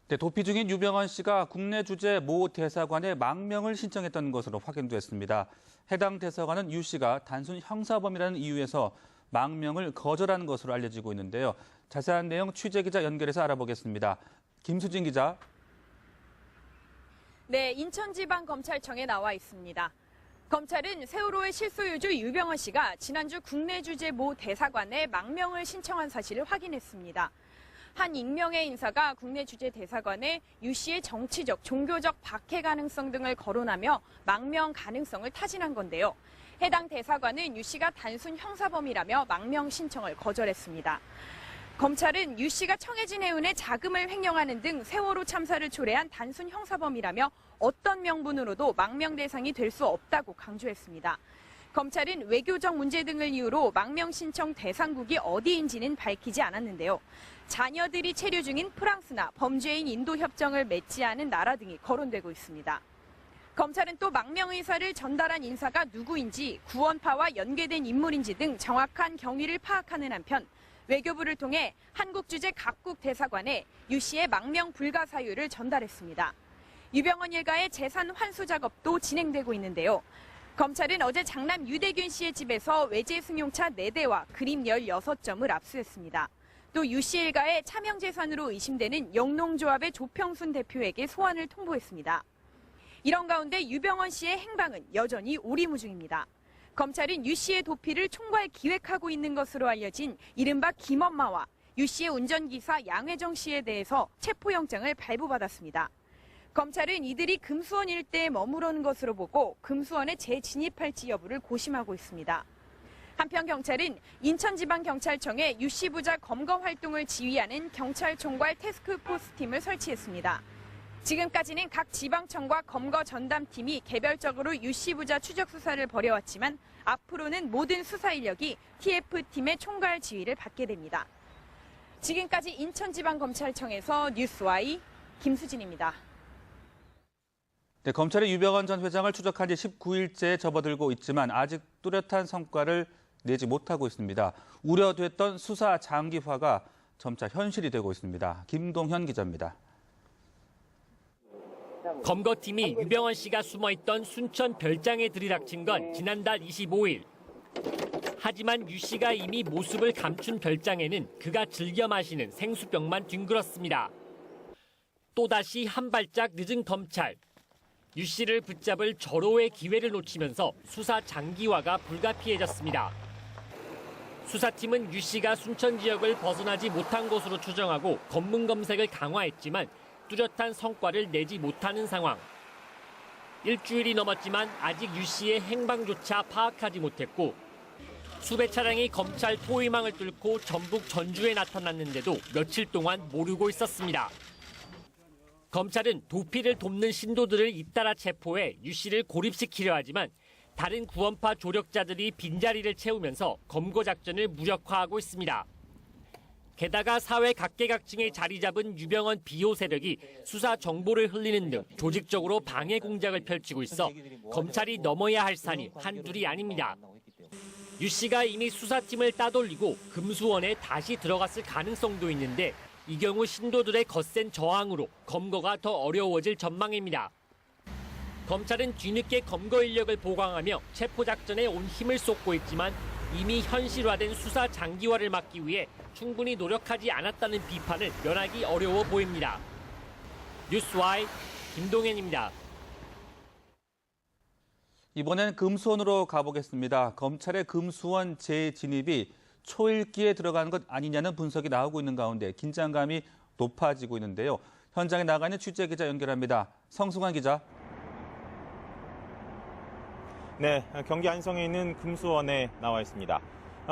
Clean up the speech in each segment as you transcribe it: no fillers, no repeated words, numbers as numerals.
네, 도피 중인 유병헌 씨가 국내 주재 모 대사관에 망명을 신청했던 것으로 확인됐습니다. 해당 대사관은 유 씨가 단순 형사범이라는 이유에서 망명을 거절한 것으로 알려지고 있는데요. 자세한 내용 취재기자 연결해서 알아보겠습니다. 김수진 기자. 네, 인천지방검찰청에 나와 있습니다. 검찰은 세월호의 실소유주 유병헌 씨가 지난주 국내 주재 모 대사관에 망명을 신청한 사실을 확인했습니다. 한 익명의 인사가 국내 주재 대사관에 유 씨의 정치적, 종교적 박해 가능성 등을 거론하며 망명 가능성을 타진한 건데요. 해당 대사관은 유 씨가 단순 형사범이라며 망명 신청을 거절했습니다. 검찰은 유 씨가 청해진 해운에 자금을 횡령하는 등 세월호 참사를 초래한 단순 형사범이라며 어떤 명분으로도 망명 대상이 될 수 없다고 강조했습니다. 검찰은 외교적 문제 등을 이유로 망명 신청 대상국이 어디인지는 밝히지 않았는데요. 자녀들이 체류 중인 프랑스나 범죄인 인도 협정을 맺지 않은 나라 등이 거론되고 있습니다. 검찰은 또 망명 의사를 전달한 인사가 누구인지, 구원파와 연계된 인물인지 등 정확한 경위를 파악하는 한편 외교부를 통해 한국 주재 각국 대사관에 유 씨의 망명 불가 사유를 전달했습니다. 유병헌 일가의 재산 환수 작업도 진행되고 있는데요. 검찰은 어제 장남 유대균 씨의 집에서 외제 승용차 4대와 그림 16점을 압수했습니다. 또 유 씨 일가의 차명 재산으로 의심되는 영농조합의 조평순 대표에게 소환을 통보했습니다. 이런 가운데 유병헌 씨의 행방은 여전히 오리무중입니다. 검찰은 유 씨의 도피를 총괄 기획하고 있는 것으로 알려진 이른바 김엄마와 유 씨의 운전기사 양회정 씨에 대해서 체포영장을 발부받았습니다. 검찰은 이들이 금수원 일대에 머무르는 것으로 보고 금수원에 재진입할지 여부를 고심하고 있습니다. 한편 경찰은 인천지방경찰청에 유 씨 부자 검거 활동을 지휘하는 경찰총괄 태스크포스팀을 설치했습니다. 지금까지는 각 지방청과 검거 전담팀이 개별적으로 유 씨 부자 추적 수사를 벌여왔지만 앞으로는 모든 수사 인력이 TF팀의 총괄 지휘를 받게 됩니다. 지금까지 인천지방검찰청에서 뉴스와이 김수진입니다. 네, 검찰이 유병헌 전 회장을 추적한 지 19일째 접어들고 있지만 아직 뚜렷한 성과를 내지 못하고 있습니다. 우려됐던 수사 장기화가 점차 현실이 되고 있습니다. 김동현 기자입니다. 검거팀이 유병헌 씨가 숨어있던 순천 별장에 들이닥친 건 지난달 25일. 하지만 유 씨가 이미 모습을 감춘 별장에는 그가 즐겨 마시는 생수병만 뒹굴었습니다. 또다시 한 발짝 늦은 검찰. 유 씨를 붙잡을 절호의 기회를 놓치면서 수사 장기화가 불가피해졌습니다. 수사팀은 유 씨가 순천 지역을 벗어나지 못한 것으로 추정하고 검문 검색을 강화했지만 뚜렷한 성과를 내지 못하는 상황. 일주일이 넘었지만 아직 유 씨의 행방조차 파악하지 못했고 수배 차량이 검찰 포위망을 뚫고 전북 전주에 나타났는데도 며칠 동안 모르고 있었습니다. 검찰은 도피를 돕는 신도들을 잇따라 체포해 유 씨를 고립시키려 하지만 다른 구원파 조력자들이 빈자리를 채우면서 검거 작전을 무력화하고 있습니다. 게다가 사회 각계각층에 자리 잡은 유병헌 비호 세력이 수사 정보를 흘리는 등 조직적으로 방해 공작을 펼치고 있어 검찰이 넘어야 할 산이 한둘이 아닙니다. 유 씨가 이미 수사팀을 따돌리고 금수원에 다시 들어갔을 가능성도 있는데 이 경우 신도들의 거센 저항으로 검거가 더 어려워질 전망입니다. 검찰은 뒤늦게 검거 인력을 보강하며 체포작전에 온 힘을 쏟고 있지만 이미 현실화된 수사 장기화를 막기 위해 충분히 노력하지 않았다는 비판을 면하기 어려워 보입니다. 뉴스와이 김동현입니다. 이번엔 금수원으로 가보겠습니다. 검찰의 금수원 재진입이 초읽기에 들어가는 것 아니냐는 분석이 나오고 있는 가운데 긴장감이 높아지고 있는데요. 현장에 나가 있는 취재기자 연결합니다. 성승환 기자. 네, 경기 안성에 있는 금수원에 나와 있습니다.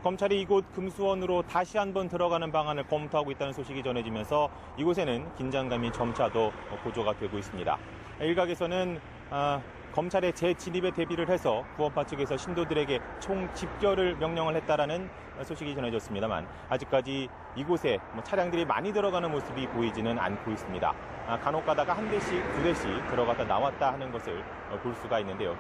검찰이 이곳 금수원으로 다시 한번 들어가는 방안을 검토하고 있다는 소식이 전해지면서 이곳에는 긴장감이 점차 더 고조가 되고 있습니다. 일각에서는 검찰의 재진입에 대비를 해서 구원파 측에서 신도들에게 총집결을 명령을 했다라는 소식이 전해졌습니다만 아직까지 이곳에 차량들이 많이 들어가는 모습이 보이지는 않고 있습니다. 간혹 가다가 한 대씩, 두 대씩 들어갔다 나왔다 하는 것을 볼 수가 있는데요.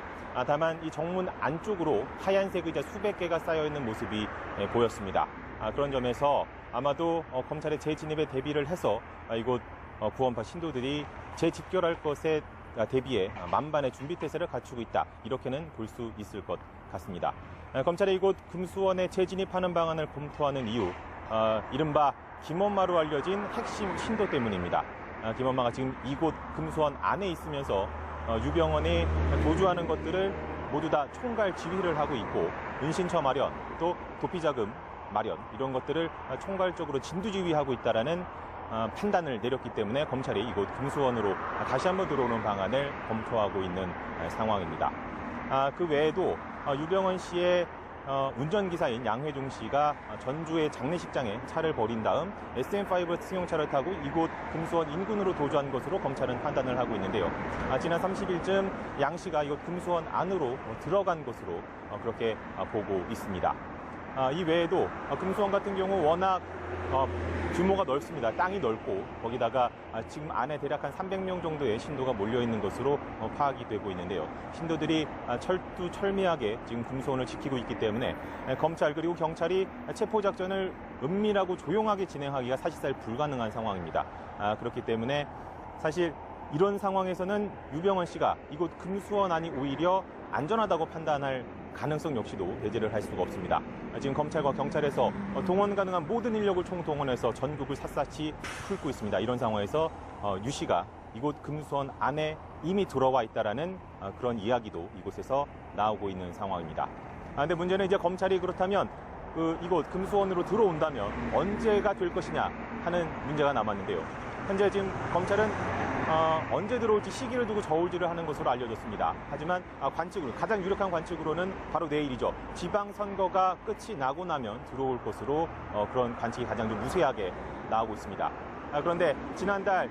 다만 이 정문 안쪽으로 하얀색 의자 수백 개가 쌓여있는 모습이 보였습니다. 그런 점에서 아마도 검찰의 재진입에 대비를 해서 이곳 구원파 신도들이 재집결할 것에 대비해 만반의 준비태세를 갖추고 있다. 이렇게는 볼 수 있을 것 같습니다. 검찰이 이곳 금수원에 재진입하는 방안을 검토하는 이유, 이른바 김엄마로 알려진 핵심 신도 때문입니다. 김엄마가 지금 이곳 금수원 안에 있으면서 유병헌이 도주하는 것들을 모두 다 총괄 지휘를 하고 있고 은신처 마련, 또 도피자금 마련 이런 것들을 총괄적으로 진두지휘하고 있다라는 판단을 내렸기 때문에 검찰이 이곳 금수원으로 다시 한번 들어오는 방안을 검토하고 있는 상황입니다. 그 외에도 유병헌 씨의 운전기사인 양회종 씨가 전주의 장례식장에 차를 버린 다음 SM5 승용차를 타고 이곳 금수원 인근으로 도주한 것으로 검찰은 판단을 하고 있는데요. 지난 30일쯤 양 씨가 이곳 금수원 안으로 들어간 것으로 그렇게 보고 있습니다. 이 외에도 금수원 같은 경우 워낙 규모가 넓습니다. 땅이 넓고 거기다가 지금 안에 대략 한 300명 정도의 신도가 몰려있는 것으로 파악이 되고 있는데요. 신도들이 철두철미하게 지금 금수원을 지키고 있기 때문에 검찰 그리고 경찰이 체포작전을 은밀하고 조용하게 진행하기가 사실상 불가능한 상황입니다. 그렇기 때문에 사실 이런 상황에서는 유병헌 씨가 이곳 금수원 안이 오히려 안전하다고 판단할 가능성 역시도 배제를 할 수가 없습니다. 지금 검찰과 경찰에서 동원 가능한 모든 인력을 총동원해서 전국을 샅샅이 훑고 있습니다. 이런 상황에서 유 씨가 이곳 금수원 안에 이미 들어와 있다라는 그런 이야기도 이곳에서 나오고 있는 상황입니다. 그런데 문제는 이제 검찰이 그렇다면 이곳 금수원으로 들어온다면 언제가 될 것이냐 하는 문제가 남았는데요. 현재 지금 검찰은 언제 들어올지 시기를 두고 저울질을 하는 것으로 알려졌습니다. 하지만 관측으로 가장 유력한 관측으로는 바로 내일이죠. 지방선거가 끝이 나고 나면 들어올 것으로 그런 관측이 가장 좀 무세하게 나오고 있습니다. 그런데 지난달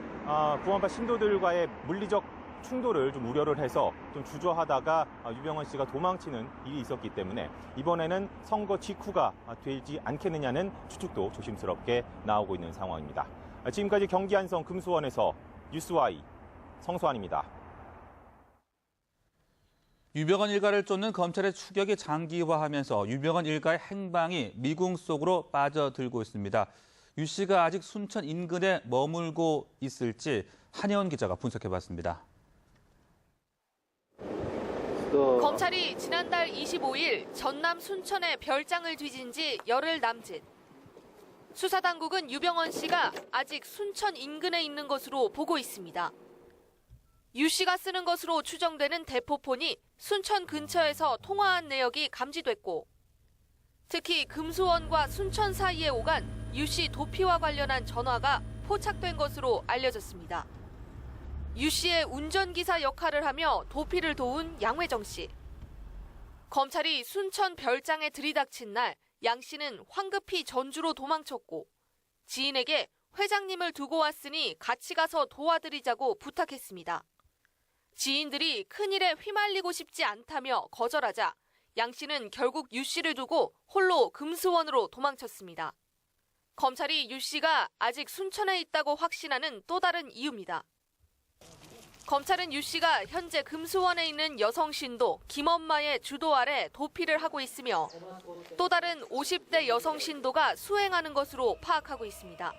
구원파 신도들과의 물리적 충돌을 좀 우려를 해서 좀 주저하다가 유병헌 씨가 도망치는 일이 있었기 때문에 이번에는 선거 직후가 되지 않겠느냐는 추측도 조심스럽게 나오고 있는 상황입니다. 지금까지 경기 안성 금수원에서 뉴스와이 성수환입니다. 유병헌 일가를 쫓는 검찰의 추격이 장기화하면서 유병헌 일가의 행방이 미궁 속으로 빠져들고 있습니다. 유 씨가 아직 순천 인근에 머물고 있을지 한혜원 기자가 분석해봤습니다. 검찰이 지난달 25일 전남 순천에 별장을 뒤진 지 열흘 남짓. 수사당국은 유병헌 씨가 아직 순천 인근에 있는 것으로 보고 있습니다. 유 씨가 쓰는 것으로 추정되는 대포폰이 순천 근처에서 통화한 내역이 감지됐고, 특히 금수원과 순천 사이에 오간 유 씨 도피와 관련한 전화가 포착된 것으로 알려졌습니다. 유 씨의 운전기사 역할을 하며 도피를 도운 양회정 씨. 검찰이 순천 별장에 들이닥친 날 양 씨는 황급히 전주로 도망쳤고 지인에게 회장님을 두고 왔으니 같이 가서 도와드리자고 부탁했습니다. 지인들이 큰일에 휘말리고 싶지 않다며 거절하자 양 씨는 결국 유 씨를 두고 홀로 금수원으로 도망쳤습니다. 검찰이 유 씨가 아직 순천에 있다고 확신하는 또 다른 이유입니다. 검찰은 유 씨가 현재 금수원에 있는 여성 신도 김엄마의 주도 아래 도피를 하고 있으며 또 다른 50대 여성 신도가 수행하는 것으로 파악하고 있습니다.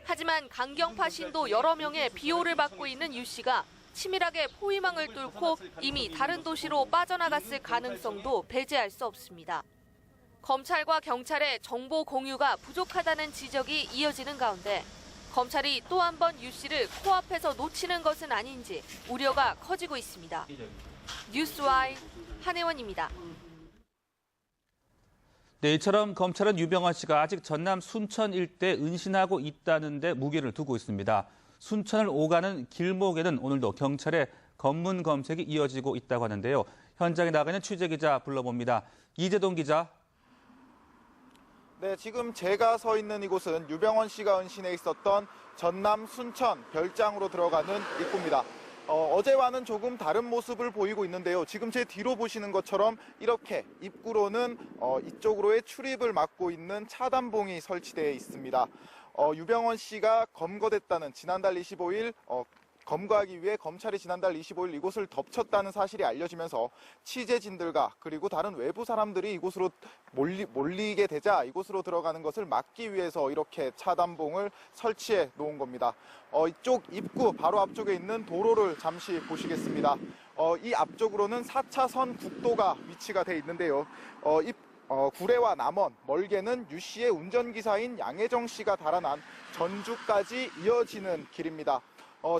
하지만 강경파 신도 여러 명의 비호를 받고 있는 유 씨가 치밀하게 포위망을 뚫고 이미 다른 도시로 빠져나갔을 가능성도 배제할 수 없습니다. 검찰과 경찰의 정보 공유가 부족하다는 지적이 이어지는 가운데 검찰이 또 한 번 유 씨를 코앞에서 놓치는 것은 아닌지 우려가 커지고 있습니다. 뉴스와이 한혜원입니다. 네, 이처럼 검찰은 유병헌 씨가 아직 전남 순천 일대에 은신하고 있다는 데 무게를 두고 있습니다. 순천을 오가는 길목에는 오늘도 경찰의 검문 검색이 이어지고 있다고 하는데요. 현장에 나가 있는 취재기자 불러봅니다. 이재동 기자. 네, 지금 제가 서 있는 이곳은 유병헌 씨가 은신해 있었던 전남 순천 별장으로 들어가는 입구입니다. 어제와는 조금 다른 모습을 보이고 있는데요. 지금 제 뒤로 보시는 것처럼 이렇게 입구로는 이쪽으로의 출입을 막고 있는 차단봉이 설치되어 있습니다. 유병헌 씨가 검거됐다는 지난달 25일 검거하기 위해 검찰이 지난달 25일 이곳을 덮쳤다는 사실이 알려지면서 취재진들과 그리고 다른 외부 사람들이 이곳으로 몰리게 되자 이곳으로 들어가는 것을 막기 위해서 이렇게 차단봉을 설치해 놓은 겁니다. 이쪽 입구 바로 앞쪽에 있는 도로를 잠시 보시겠습니다. 이 앞쪽으로는 4차선 국도가 위치가 돼 있는데요. 구례와 남원, 멀게는 유 씨의 운전기사인 양혜정 씨가 달아난 전주까지 이어지는 길입니다.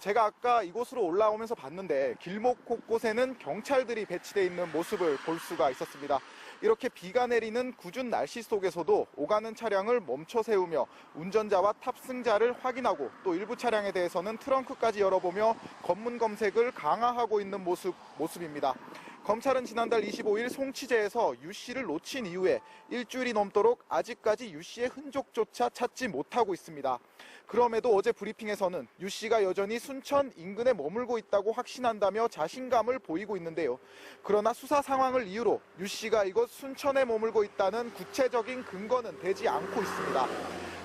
제가 아까 이곳으로 올라오면서 봤는데 길목 곳곳에는 경찰들이 배치되어 있는 모습을 볼 수가 있었습니다. 이렇게 비가 내리는 궂은 날씨 속에서도 오가는 차량을 멈춰 세우며 운전자와 탑승자를 확인하고 또 일부 차량에 대해서는 트렁크까지 열어보며 검문 검색을 강화하고 있는 모습입니다. 검찰은 지난달 25일 송치제에서 유 씨를 놓친 이후에 일주일이 넘도록 아직까지 유 씨의 흔적조차 찾지 못하고 있습니다. 그럼에도 어제 브리핑에서는 유 씨가 여전히 순천 인근에 머물고 있다고 확신한다며 자신감을 보이고 있는데요. 그러나 수사 상황을 이유로 유 씨가 이곳 순천에 머물고 있다는 구체적인 근거는 되지 않고 있습니다.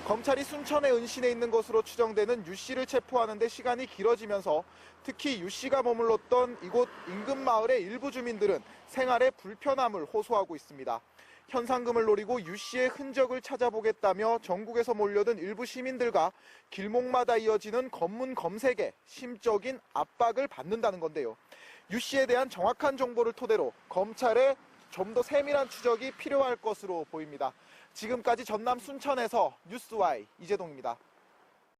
검찰이 순천에 은신해 있는 것으로 추정되는 유 씨를 체포하는 데 시간이 길어지면서 특히 유 씨가 머물렀던 이곳 인근 마을의 일부 주민들은 생활에 불편함을 호소하고 있습니다. 현상금을 노리고 유 씨의 흔적을 찾아보겠다며 전국에서 몰려든 일부 시민들과 길목마다 이어지는 검문 검색에 심적인 압박을 받는다는 건데요. 유 씨에 대한 정확한 정보를 토대로 검찰에 좀 더 세밀한 추적이 필요할 것으로 보입니다. 지금까지 전남 순천에서 뉴스와이 이재동입니다.